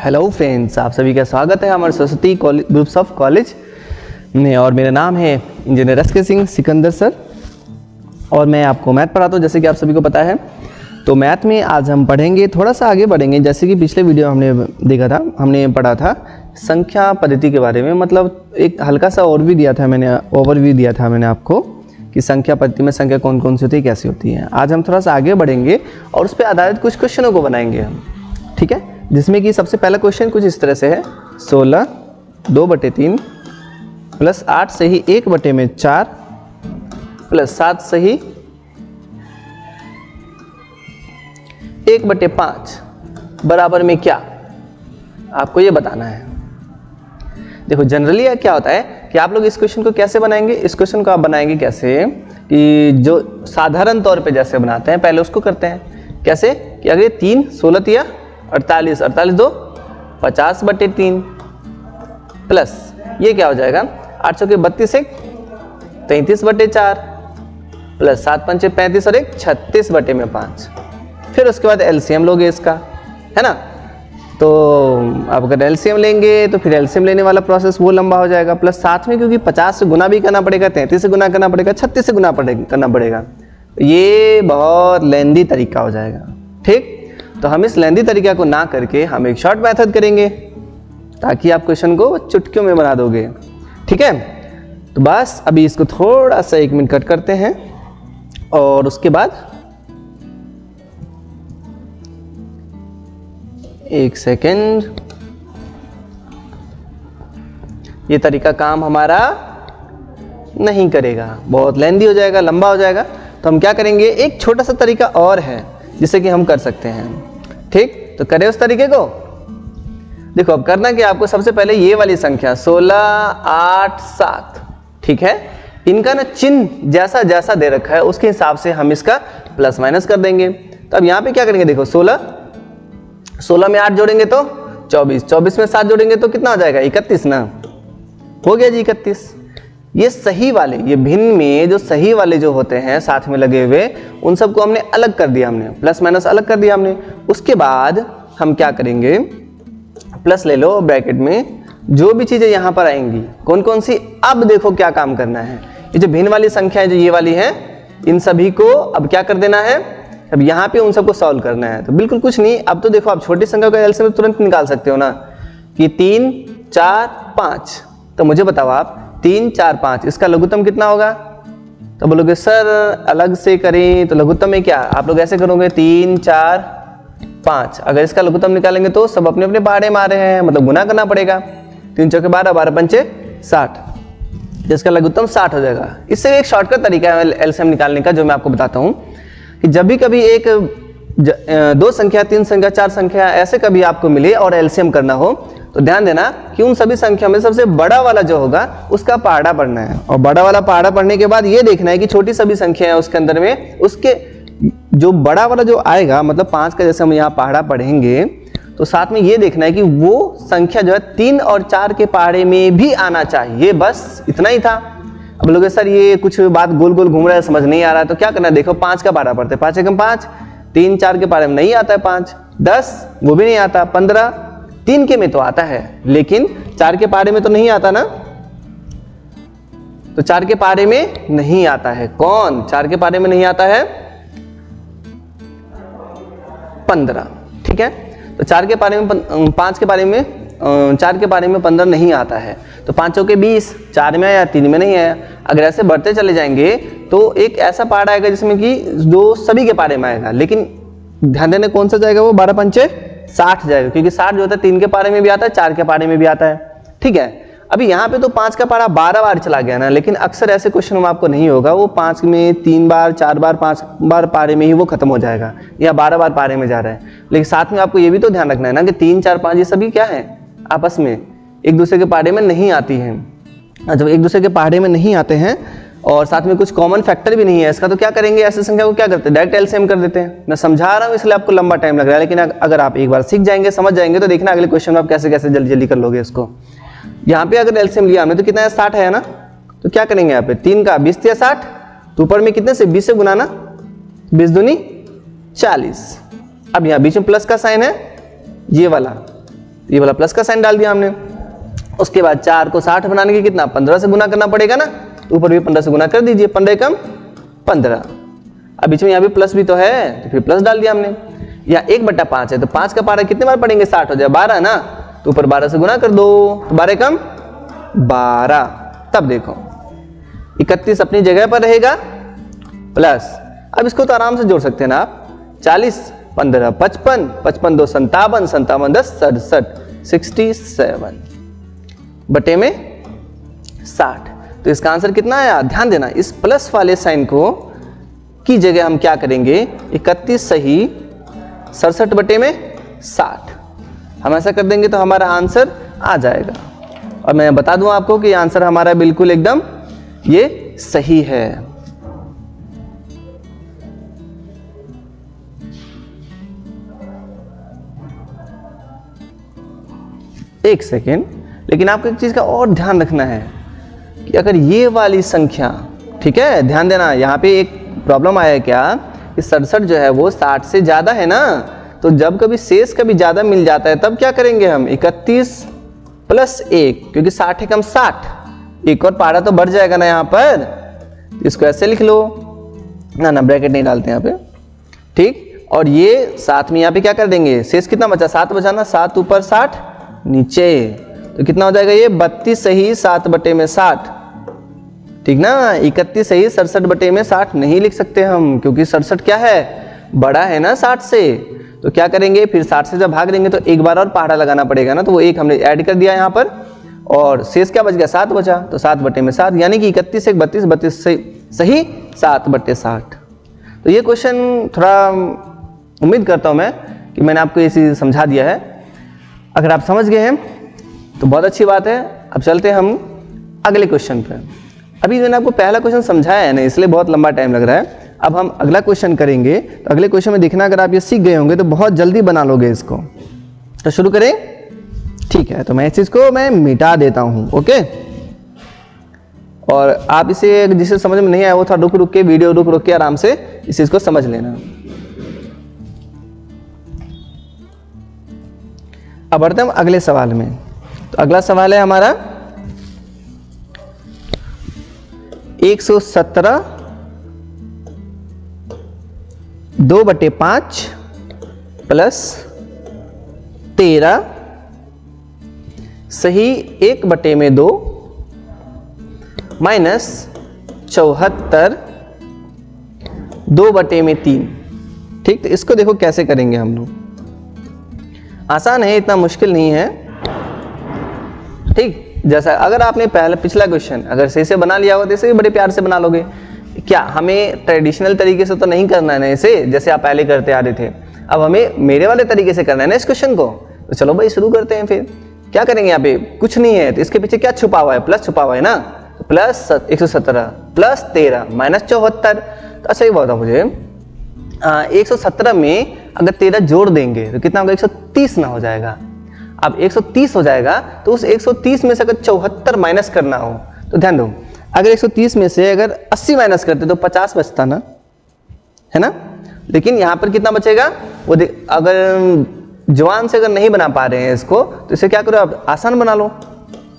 Hello friends, आप सभी का स्वागत है हमारे सरस्वती ग्रुप्स ऑफ कॉलेज में। और मेरा नाम है इंजीनियर एस के सिंह सिकंदर सर और मैं आपको मैथ पढ़ाता हूँ जैसे कि आप सभी को पता है। तो मैथ में आज हम पढ़ेंगे, थोड़ा सा आगे बढ़ेंगे। जैसे कि पिछले वीडियो हमने देखा था, हमने पढ़ा था संख्या पद्धति के बारे में, मतलब एक हल्का सा और भी दिया था मैंने, ओवरव्यू दिया था मैंने आपको कि संख्या पद्धति में संख्या कौन कौन सी होती है, कैसी होती है। आज हम थोड़ा सा आगे बढ़ेंगे और उस पर आधारित कुछ क्वेश्चनों को बनाएंगे हम, ठीक है। जिसमें कि सबसे पहला क्वेश्चन कुछ इस तरह से है, 16 2/3 प्लस 8 सही 1/4 प्लस 7 सही 1/5 बराबर में क्या, आपको ये बताना है। देखो जनरली क्या होता है कि आप लोग इस क्वेश्चन को कैसे बनाएंगे, इस क्वेश्चन को आप बनाएंगे कैसे कि जो साधारण तौर पे जैसे बनाते हैं पहले उसको करते हैं। कैसे कि अगर 3 16 तिया 48 48 2 50/3 प्लस ये क्या हो जाएगा 8 चौके 32 1 33/4 प्लस 7 पंचे 35 और 1 36/5। फिर उसके बाद एलसीएम लोगे इसका, है ना। तो अब अगर एलसीएम लेंगे तो फिर एलसीएम लेने वाला प्रोसेस वो लंबा हो जाएगा। प्लस साथ में क्योंकि 50 से गुना भी करना पड़ेगा, 33 से गुना करना पड़ेगा, 36 से गुना करना पड़ेगा, ये बहुत लेंदी तरीका हो जाएगा, ठीक। तो हम इस लेंदी तरीका को ना करके हम एक शॉर्ट मेथड करेंगे ताकि आप क्वेश्चन को चुटकियों में बना दोगे, ठीक है। तो बस अभी इसको थोड़ा सा 1 मिनट कट करते हैं और उसके बाद 1 सेकेंड, ये तरीका काम हमारा नहीं करेगा, बहुत लेंदी हो जाएगा, लंबा हो जाएगा। तो हम क्या करेंगे, एक छोटा सा तरीका और है जिसे कि हम कर सकते हैं, ठीक। तो करें उस तरीके को। देखो अब करना कि आपको सबसे पहले ये वाली संख्या 16 8 7, ठीक है, इनका ना चिन्ह जैसा जैसा दे रखा है उसके हिसाब से हम इसका प्लस माइनस कर देंगे। तो अब यहाँ पे क्या करेंगे, देखो 16 में 8 जोड़ेंगे तो 24, 24 में 7 जोड़ेंगे तो कितना हो जाएगा 31 ना, हो गया जी 31। ये सही वाले, ये भिन्न में जो सही वाले जो होते हैं साथ में लगे हुए, उन सबको हमने अलग कर दिया, हमने प्लस माइनस अलग कर दिया हमने। उसके बाद हम क्या करेंगे, प्लस ले लो ब्रैकेट में, जो भी चीजें यहां पर आएंगी कौन कौन सी, अब देखो क्या काम करना है। ये जो भिन्न वाली संख्या है जो ये वाली है, इन सभी को अब क्या कर देना है, अब यहाँ पे उन सबको सॉल्व करना है। तो बिल्कुल कुछ नहीं, अब तो देखो आप छोटी संख्या का एलसीएम तुरंत निकाल सकते हो ना कि 3 4 5। तो मुझे बताओ आप 3 4 5 इसका लघुत्तम कितना होगा। तो बोलोगे सर अलग से करें तो लघुत्तम में क्या, आप लोग ऐसे करोगे 3 4 5। अगर इसका लघुत्तम निकालेंगे तो सब अपने अपने पहाड़े मारे हैं, मतलब गुना करना पड़ेगा। 3 चौके 12 12 पंचे 60, जिसका लघुत्तम 60 हो जाएगा। इससे एक शॉर्टकट तरीका है एलसीएम निकालने का जो मैं आपको बताता हूँ कि जब भी कभी एक 2 संख्या 3 संख्या 4 संख्या ऐसे कभी आपको मिले और एलसीएम करना हो तो ध्यान देना कि उन सभी संख्या में सबसे बड़ा वाला जो होगा उसका पहाड़ा पढ़ना है। और बड़ा वाला पहाड़ा पढ़ने के बाद ये देखना है कि छोटी सभी संख्या है उसके अंदर में, उसके जो बड़ा वाला जो आएगा, मतलब 5 का जैसे हम यहाँ पहाड़ा पढ़ेंगे तो साथ में ये देखना है कि वो संख्या जो है 3 और 4 के पहाड़े में भी आना चाहिए। बस इतना ही था। अब लोग सर ये कुछ बात गोल गोल घूम रहा है, समझ नहीं आ रहा है, तो क्या करना है, देखो 5 का पहाड़ा पढ़ते, 5 एकम 5, 3 4 के पहाड़े में नहीं आता है 5, 10 वो भी नहीं आता, 15 3 के में तो आता है लेकिन 4 के पहाड़े में तो नहीं आता ना। तो 4 के पहाड़े में नहीं आता है कौन, 4 के पहाड़े में नहीं आता है 15, ठीक है। तो 4 के पहाड़े में 5 के पहाड़े में 4 के पहाड़े में 15 नहीं आता है। तो 5 चौके 20, 4 में आया 3 में नहीं आया। अगर ऐसे बढ़ते चले जाएंगे तो एक ऐसा पहाड़ा आएगा जिसमें कि जो सभी के पहाड़े में आएगा, लेकिन ध्यान देने कौन सा जाएगा, वो 12 पंचे 60 जाएगा, क्योंकि 60 जो होता है 3 के पहाड़े में भी आता है, 4 के पहाड़े में भी आता है, ठीक है। अभी यहाँ पे तो 5 का पहाड़ा 12 बार चला गया ना, लेकिन अक्सर ऐसे क्वेश्चन में आपको नहीं होगा, वो 5 में 3 बार 4 बार 5 बार पहाड़े में ही वो खत्म हो जाएगा, या 12 बार पहाड़े में जा रहा है। लेकिन साथ में आपको ये भी तो ध्यान रखना है ना कि 3 4 5 ये सभी क्या है, आपस में एक दूसरे के पहाड़े में नहीं आती हैं। जब एक दूसरे के पहाड़े में नहीं आते हैं और साथ में कुछ कॉमन फैक्टर भी नहीं है इसका, तो क्या करेंगे, ऐसी संख्या को क्या करते हैं, डायरेक्ट एलसीएम कर देते हैं। मैं समझा रहा हूँ इसलिए आपको लंबा टाइम लग रहा है, लेकिन अगर आप एक बार सीख जाएंगे, समझ जाएंगे, तो देखना अगले क्वेश्चन में आप कैसे कैसे जल्दी जल्दी कर लोगे इसको। यहाँ पे अगर एलसीएम लिया हमने तो कितना है 60 है ना, तो क्या करेंगे यहाँ पे 3 का 20 या 60, तो ऊपर में कितने से 20 से गुना ना, 20 दूनी 40। अब यहाँ बीच में प्लस का साइन है ये वाला, ये वाला प्लस का साइन डाल दिया हमने। उसके बाद 4 को 60 बनाने के कितना 15 से गुना करना पड़ेगा ना, ऊपर भी 15 से गुना कर दीजिए, 15 कम 15। अब बीच में यहाँ भी प्लस भी तो है तो फिर प्लस डाल दिया हमने। यहाँ 1/5 है तो 5 का पारा कितने बार पढ़ेंगे 60 हो जाए 12 ना, तो ऊपर 12 से गुना कर दो तो 12 कम 12। तब देखो 31 अपनी जगह पर रहेगा प्लस, अब इसको तो आराम से जोड़ सकते हैं ना आप, 40 15 55, 55 2 57, 57 10 67, 67 बटे में 60। तो इसका आंसर कितना आया, ध्यान देना इस प्लस वाले साइन को की जगह हम क्या करेंगे 31 सही 67 बटे में 60, हम ऐसा कर देंगे तो हमारा आंसर आ जाएगा। और मैं बता दूं आपको कि आंसर हमारा बिल्कुल एकदम ये सही है। एक सेकेंड, लेकिन आपको एक चीज का और ध्यान रखना है कि अगर ये वाली संख्या, ठीक है ध्यान देना, यहाँ पे एक प्रॉब्लम आया है क्या कि 67 जो है वो 60 से ज्यादा है ना, तो जब कभी शेष कभी ज्यादा मिल जाता है तब क्या करेंगे हम 31 प्लस 1, क्योंकि 60 है कम 60, एक और पारा तो बढ़ जाएगा ना यहाँ पर, इसको ऐसे लिख लो ना ब्रैकेट नहीं डालते यहाँ पे, ठीक। और ये साथ में यहाँ पे क्या कर देंगे, शेष कितना बचा 7 बचा ना, 7 ऊपर 60 नीचे, तो कितना हो जाएगा ये 32 सही 7 बटे में 60, ठीक ना। 31 सही 67 बटे में 60 नहीं लिख सकते हम, क्योंकि 67 क्या है बड़ा है ना 60 से, तो क्या करेंगे फिर 60 से जब भाग देंगे तो एक बार और पहाड़ा लगाना पड़ेगा ना, तो वो एक हमने ऐड कर दिया यहाँ पर, और शेष क्या बच गया 7 बचा, तो 7 बटे में 7, यानी कि 31 एक 32, 32 सही 7 बटे 60। तो ये क्वेश्चन थोड़ा उम्मीद करता हूँ मैं कि मैंने आपको ये चीज़ समझा दिया है। अगर आप समझ गए हैं तो बहुत अच्छी बात है। अब चलते हैं हम अगले क्वेश्चन पे। अभी मैंने आपको पहला क्वेश्चन समझाया है ना, इसलिए बहुत लंबा टाइम लग रहा है। अब हम अगला क्वेश्चन करेंगे, तो अगले क्वेश्चन में देखना अगर आप ये सीख गए होंगे तो बहुत जल्दी बना लोगे इसको। तो शुरू करें, ठीक है। तो मैं इस चीज को मैं मिटा देता हूं, ओके। और आप इसे जिसे समझ में नहीं आया वो थोड़ा रुक रुक के वीडियो रुक के आराम से इस चीज को समझ लेना। अब बढ़ते हैं अगले सवाल में। तो अगला सवाल है हमारा 117 2/5 प्लस 13 सही 1/2 माइनस 74 2/3, ठीक। तो इसको देखो कैसे करेंगे हम लोग, आसान है, इतना मुश्किल नहीं है, ठीक। जैसा अगर आपने पिछला क्वेश्चन अगर सही से बना लिया हो तो इसे भी बड़े प्यार से बना लोगे। क्या हमें ट्रेडिशनल तरीके से तो नहीं करना है ना इसे, जैसे आप पहले करते आ रहे थे, अब हमें मेरे वाले तरीके से करना है ना इस क्वेश्चन को। तो चलो भाई शुरू करते हैं। फिर क्या करेंगे, यहाँ पे कुछ नहीं है तो इसके पीछे क्या छुपा हुआ है, प्लस छुपा हुआ है ना, तो प्लस 117 प्लस 13 माइनस 74। तो अच्छा ये बताओ मुझे 117 में अगर 13 जोड़ देंगे तो कितना होगा, 130 ना हो जाएगा। अब 130 हो जाएगा तो उस 130 में से अगर 74 माइनस करना हो तो ध्यान दो, अगर 130 में से अगर 80 माइनस करते तो 50 बचता ना, है ना। लेकिन यहाँ पर कितना बचेगा वो अगर जवान से अगर नहीं बना पा रहे हैं इसको तो इसे क्या करो आप आसान बना लो,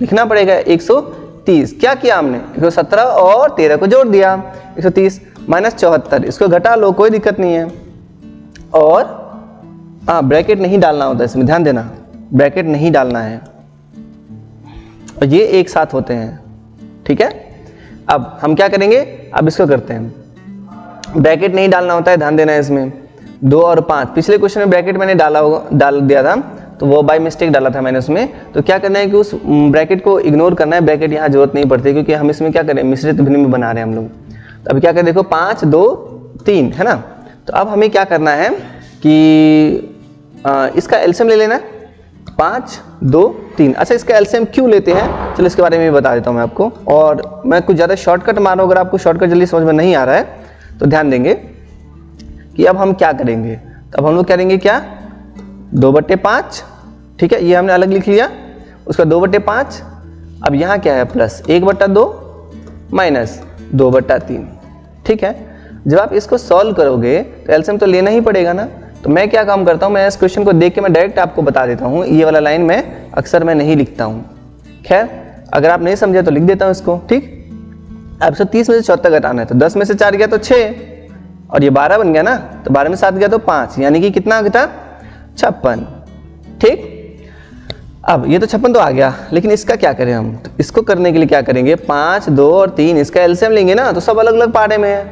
लिखना पड़ेगा 130। क्या किया हमने 117 और 13 को जोड़ दिया, 130 माइनस 74, इसको घटा लो कोई दिक्कत नहीं है। और ब्रैकेट नहीं डालना होता इसमें, ध्यान देना ब्रैकेट नहीं डालना है, और ये एक साथ होते हैं, ठीक है। अब हम क्या करेंगे, अब इसको करते हैं, ब्रैकेट नहीं डालना होता है, ध्यान देना है इसमें। 2 और 5 पिछले क्वेश्चन में ब्रैकेट मैंने डाल दिया था, तो वो बाय मिस्टेक डाला था मैंने उसमें। तो क्या करना है कि उस ब्रैकेट को इग्नोर करना है, ब्रैकेट यहाँ जरूरत नहीं पड़ती, क्योंकि हम इसमें क्या करें मिश्रित भिन्न में बना रहे हैं हम लोग। तो अभी क्या करें, देखो 5 2 3 है ना। तो अब हमें क्या करना है कि इसका एलसीएम ले लेना, 5 2 3। अच्छा इसका एलसीएम क्यों लेते हैं, चलो इसके बारे में बता देता हूँ मैं आपको। और मैं कुछ ज़्यादा शॉर्टकट मारूँ, अगर आपको शॉर्टकट जल्दी समझ में नहीं आ रहा है तो ध्यान देंगे कि अब हम क्या करेंगे। तो अब हम लोग करेंगे क्या, 2/5, ठीक है, ये हमने अलग लिख लिया, उसका 2/5। अब यहाँ क्या है प्लस 1/2 माइनस 2/3, ठीक है। जब आप इसको सॉल्व करोगे तो एलसीएम तो लेना ही पड़ेगा ना, तो मैं क्या काम करता हूँ, मैं इस क्वेश्चन को देख के मैं डायरेक्ट आपको बता देता हूँ। ये वाला लाइन मैं अक्सर मैं नहीं लिखता हूँ। खैर अगर आप नहीं समझे तो लिख देता हूँ इसको। ठीक, अब 130 में से 74 घटाना है, तो 10 में से 4 गया तो 6 और ये 12 बन गया ना, तो 12 में 7 गया तो 5, यानी कि कितना घटा 56। ठीक, अब ये तो 56 तो आ गया, लेकिन इसका क्या करें हम? तो इसको करने के लिए क्या करेंगे, 5, 2 और 3 इसका एलसीएम लेंगे ना, तो सब अलग अलग पार्टे में है।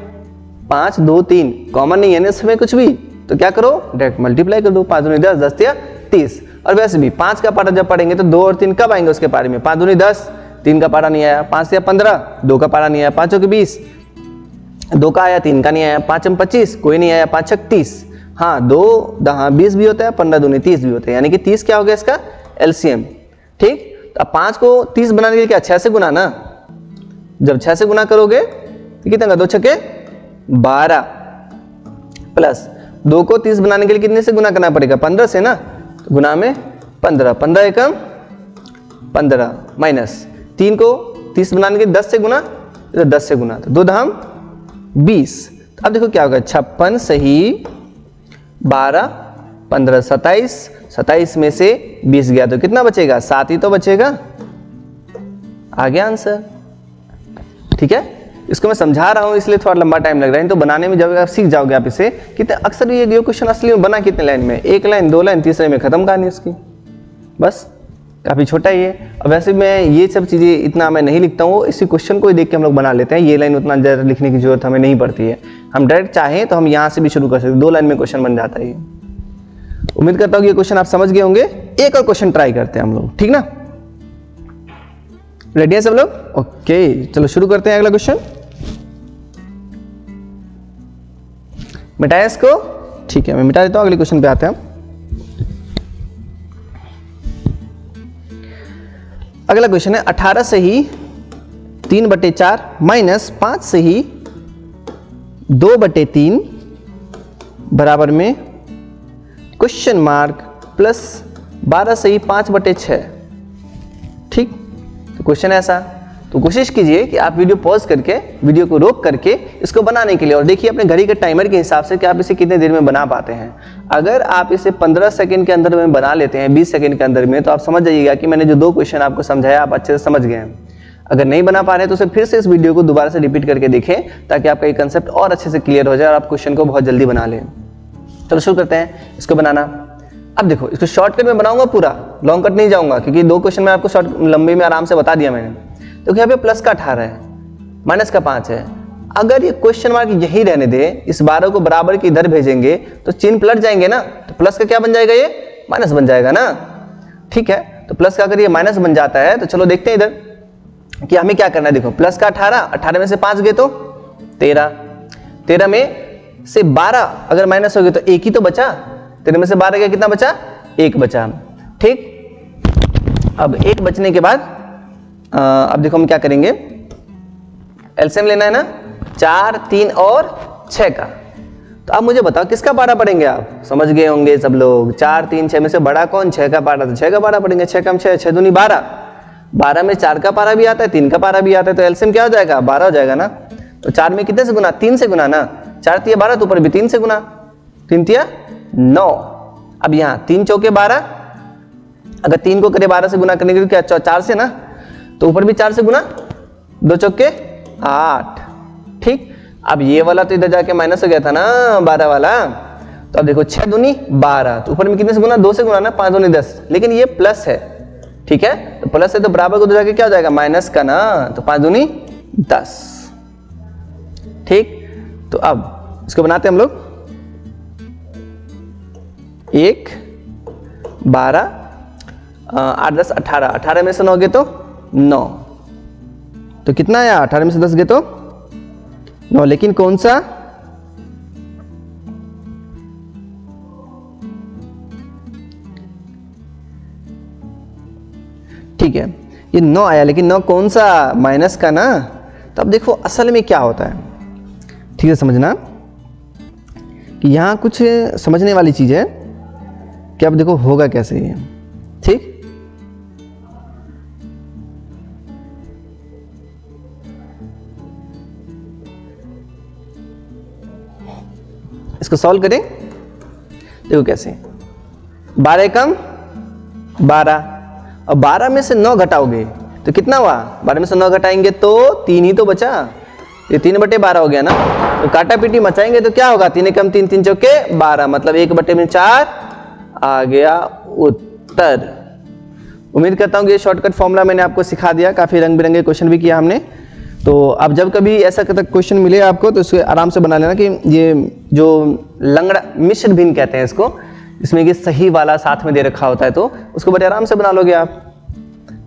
5, 2, 3 कॉमन नहीं है ना इसमें कुछ भी, तो क्या करो डायरेक्ट मल्टीप्लाई कर दो। 5 दूनी 10, 10 या 30। और वैसे भी 5 का पारा जब पढ़ेंगे तो 2 और 3 कब आएंगे उसके पारे में? 5 दूनी 10, 3 का पारा नहीं आया, 5 या 15, 2 का पारा नहीं आया, 5 के 20, 2 का आया, 3 का नहीं आया, 5 में 25 कोई नहीं आया, 5 30, हाँ 2 20 भी होता है, 15 दूनी 30 भी होता है, यानी कि 30 क्या हो गया इसका एलसीएम। ठीक, तो अब 5 को 30 बनाने के लिए क्या 6 से गुना ना, जब 6 से गुना करोगे तो कितना, 2 छक्के 12 प्लस 2 को 30 बनाने के लिए कितने से गुना करना पड़ेगा, 15 से ना, तो गुना में 15, 15 एकम 15 माइनस 3 को 30 बनाने के लिए 10 से गुना, तो 10 से गुना, तो 2 धाम 20। तो अब देखो क्या होगा, 56 सही 12 15 27, 27 में से 20 गया तो कितना बचेगा, 7 ही तो बचेगा। आ गया आंसर। ठीक है, इसको मैं समझा रहा हूं इसलिए थोड़ा लंबा टाइम लग रहा है, तो बनाने में जब आप सीख जाओगे आप इसे, कितने अक्सर ये क्वेश्चन असली में बना कितने लाइन में, 1 लाइन 2 लाइन, तीसरे में खत्म कहानी इसकी, बस काफी छोटा ही है। और वैसे मैं ये सब चीजें इतना मैं नहीं लिखता हूँ, इसी क्वेश्चन को ही देख के हम लोग बना लेते हैं, ये लाइन उतना ज्यादा लिखने की जरूरत हमें नहीं पड़ती है। हम डायरेक्ट चाहें तो हम यहाँ से भी शुरू कर सकते हैं, 2 लाइन में क्वेश्चन बन जाता है। उम्मीद करता हूँ ये क्वेश्चन आप समझ गए होंगे। एक और क्वेश्चन ट्राई करते हैं हम लोग, ठीक ना, रेडी है सब लोग? ओके, चलो शुरू करते हैं अगला क्वेश्चन। मिटाया इसको? ठीक है, मैं मिटा देता हूं, अगले क्वेश्चन पे आते हैं हम। अगला क्वेश्चन है 18 से ही 3/4 माइनस 5 से ही 2/3 बराबर में क्वेश्चन मार्क प्लस 12 से ही 5/6। ठीक, तो क्वेश्चन ऐसा, तो कोशिश कीजिए कि आप वीडियो पॉज करके, वीडियो को रोक करके इसको बनाने के लिए, और देखिए अपने घड़ी के टाइमर के हिसाब से कि आप इसे कितने देर में बना पाते हैं। अगर आप इसे 15 सेकंड के अंदर में बना लेते हैं, 20 सेकंड के अंदर में, तो आप समझ जाइएगा कि मैंने जो 2 क्वेश्चन आपको समझाया आप अच्छे से समझ गए हैं। अगर नहीं बना पा रहे तो फिर से इस वीडियो को दोबारा से रिपीट करके देखें, ताकि आपका ये कंसेप्ट और अच्छे से क्लियर हो जाए और आप क्वेश्चन को बहुत जल्दी बना लें। चलो शुरू करते हैं इसको बनाना। अब देखो, इसको शॉर्टकट में बनाऊंगा पूरा, लॉन्ग कट नहीं जाऊंगा, क्योंकि 2 क्वेश्चन में आपको शॉर्ट लंबे में आराम से बता दिया मैंने। तो यहाँ पे प्लस का 18 है, माइनस का 5 है। अगर ये क्वेश्चन मार्क यही रहने दे, इस 12 को बराबर की इधर भेजेंगे तो चिन्ह पलट जाएंगे ना, तो प्लस का क्या बन जाएगा, ये माइनस बन जाएगा ना। ठीक है, तो प्लस का अगर ये माइनस बन जाता है तो चलो देखते हैं इधर कि हमें क्या करना है। देखो प्लस का 18 में से 5 गए तो 13 में से 12 अगर माइनस हो गए तो 1 ही तो बचा, 13 में से 12 गया कितना बचा, 1 बचा। ठीक, अब 1 बचने के बाद अब देखो हम क्या करेंगे, एलसीएम लेना है ना, 4 3 और 6 का। तो अब मुझे बताओ किसका पारा पढ़ेंगे, आप समझ गए होंगे सब लोग। 4 3 6 में से बड़ा कौन, 6 का पारा, तो 6 का पारा पढ़ेंगे। 6 कम 6, 6 दूनी 12, 12 में 4 का पारा भी आता है, 3 का पारा भी आता है, तो एलसीएम क्या हो जाएगा, 12 हो जाएगा ना। तो 4 में कितने से गुना, 3 से गुना ना, 4 तिया 12, तो ऊपर भी 3 से गुना, 3 तिया 9। अब यहाँ 3 चौके 12, अगर 3 को करे 12 से गुना करने के लिए क्या 4 से ना, तो ऊपर भी 4 से गुना, 2 चौके 8। ठीक, अब ये वाला तो इधर जाके माइनस हो गया था ना 12 वाला, तो अब देखो 6 दूनी 12, तो ऊपर में कितने से गुना, 2 से गुना ना, 5 दूनी 10, लेकिन ये प्लस है। ठीक है, तो प्लस है तो बराबर को उधर जाके क्या हो जाएगा, माइनस का ना, तो 5 दूनी 10। ठीक, तो अब इसको बनाते हैं हम लोग। 1 12 8 10 18, 18 में से 9 गए तो 9, तो कितना आया, 18 में से 10 गए तो 9, लेकिन कौन सा, ठीक है ये 9 आया, लेकिन 9 कौन सा, माइनस का ना। तो अब देखो असल में क्या होता है, ठीक है समझना कि यहां कुछ समझने वाली चीज है कि अब देखो होगा कैसे ये। ठीक, इसको सॉल्व करें देखो कैसे, 12 कम 12, और 12 में से 9 घटाओगे तो कितना हुआ, 12 में से 9 घटाएंगे तो 3 ही तो बचा, ये 3/12 हो गया ना। तो काटा पीटी मचाएंगे तो क्या होगा, 3 कम 3, 3 चौके 12, मतलब 1/4 आ गया उत्तर। उम्मीद करता हूँ कि ये शॉर्टकट फॉर्मूला मैंने आपको सिखा दिया, काफी रंग बिरंगे क्वेश्चन भी किया हमने। तो अब जब कभी ऐसा क्वेश्चन मिले आपको तो इसको आराम से बना लेना कि ये जो लंगड़ा मिश्र भिन्न कहते हैं इसको, इसमें कि सही वाला साथ में दे रखा होता है, तो उसको बड़े आराम से बना लोगे आप।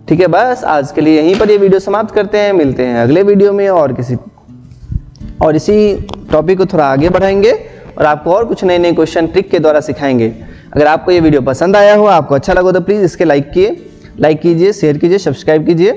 ठीक है, बस आज के लिए यहीं पर ये वीडियो समाप्त करते हैं, मिलते हैं अगले वीडियो में और इसी टॉपिक को थोड़ा आगे बढ़ाएंगे और आपको और कुछ नए नए क्वेश्चन ट्रिक के द्वारा सिखाएंगे। अगर आपको ये वीडियो पसंद आया हो, आपको अच्छा लगा तो प्लीज़ इसके लाइक कीजिए, शेयर कीजिए, सब्सक्राइब कीजिए